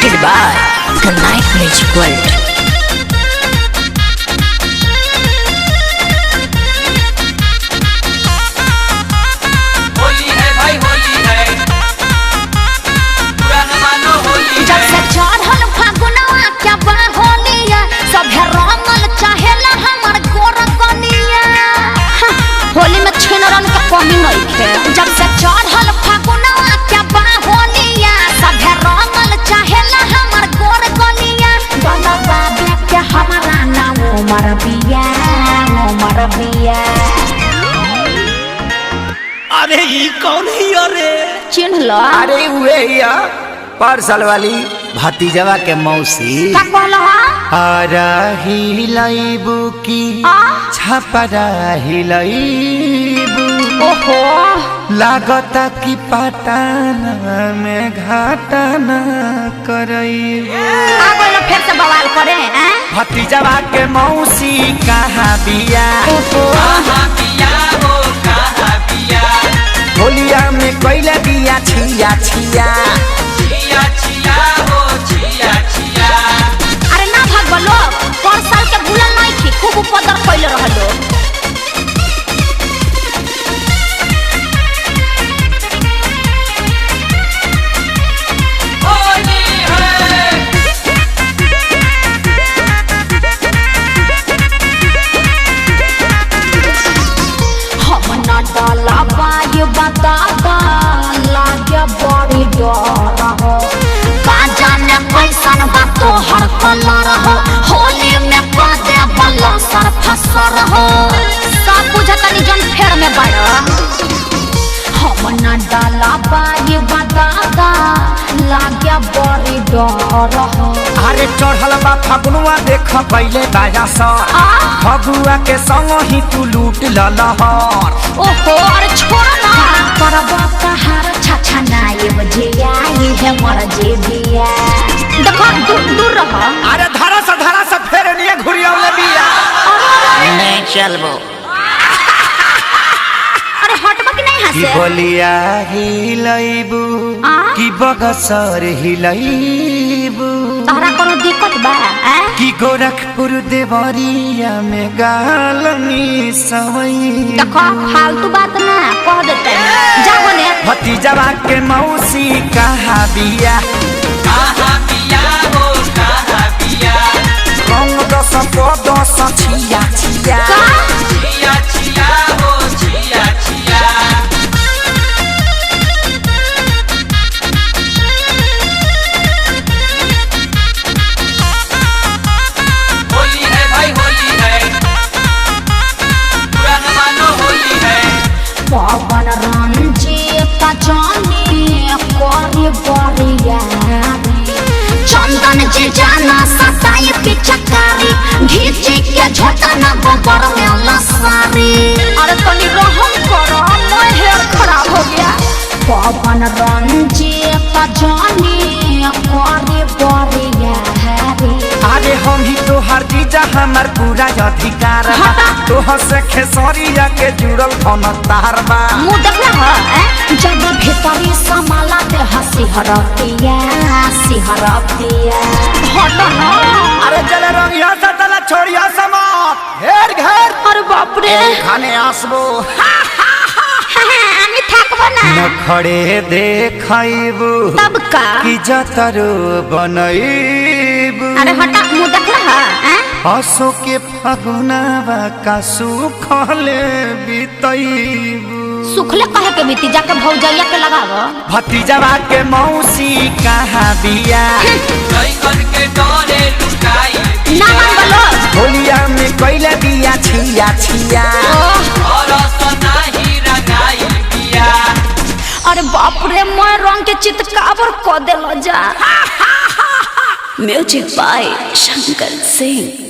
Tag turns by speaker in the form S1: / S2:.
S1: presented by the Night Music World.
S2: Holi में छिनरन के कमी नहीं है। जब से चढ़ल फागुनवा क्या बाहोलिया सभे रंगल चाहेला हमर गोर गलिया गला बाबे के हमारा नाम उमर बिया
S3: अरे ये कौन है अरे
S2: चिन्ह लो
S3: अरे हुए या पार्सल वाली भतीजवा के मौसी
S2: का कहलो
S3: आरा हिलाइबू की छपरा हिलाइबू
S2: ओहो
S3: लागता की पटाना में घाटाना करइबू
S2: आगो लो फिर से बवाल करे हैं
S3: भतीजवा के मौसी कहाँ बिया
S2: ओहो
S3: होलिया में कोइला बिया छिया छिया
S2: अरे ना भाग लोग पर साल के भूलल नहीं थी खूब उपद्रव कइले रहलो हम ना डाला बाय बताता लागे बड़ी डर हो का जाने कैसन बा तोहर कलर हो होली में पादे बल्ला सर फसर हो सब बुझतनी जन फेर में बड़ा हम ना डाला बाय बताता लागे बड़ी डर हो
S3: अरे चढ़ल बा फगुआ देख पहले बाजा सा फगुआ के संग ही तू लूट ललहर
S2: ओहो अरे छोड़ ना करबा कहार छछा नाये बजिया ये है मर जे दिया देखो दूर रह
S3: अरे धारा से फेर निये घुरियावले बिया
S1: नहीं चलबो
S2: अरे हटबा कि नहीं
S3: की
S2: हंसे
S3: बोलिया हिलाइबू की बगसर हिलाइबू
S2: तहरा कोनो दिक्कत बा
S3: की गोरखपुर देवरिया में गालनी सवई
S2: देखो फालतू बात ना कह देते जाओ ने
S3: भतीजवा के मौसी कहाँ बिया रंग दस दस छिया छिया
S2: पवन रंजीत जानी कोरी बरिया चंदन जी जाना सताई पिचकारी घीचे के झटना गोबर में लसारी अरे तनी रहम करो मैं हेयर खराब हो गया पवन रंजीत जानी कोरी बरिया
S3: अरे हम ही तोहर जीजा हमार पूरा अधिकार बा तोहर से खेसरिया के जुड़ल फोन तार बा
S2: मुंह देखना है जब भीतरी समाला ते हंसी हरतिया हट ना
S3: अरे चले रंगिया से तला छोड़िया समात घेर घेर
S2: अरे बाप रे
S3: खाने आसबो
S2: আমি থাকবো না
S3: नखड़े देखइबू
S2: तब का
S3: की जतरो बनइबू
S2: अरे हटा मुंह देखना है
S3: हसो के फगुनावा का सुखले बितइबू
S2: सुखले कहे के बीती जाके भौजैया के लगावो
S3: भतीजवा के मौसी कहाँ बिया
S2: ना मान बोलो
S3: होलिया में कोइला बिया छिया छिया
S2: अरे बाप रे मैं रंग के चितकावर क देलो जा
S1: म्यूजिक बाय शंकर सिंह।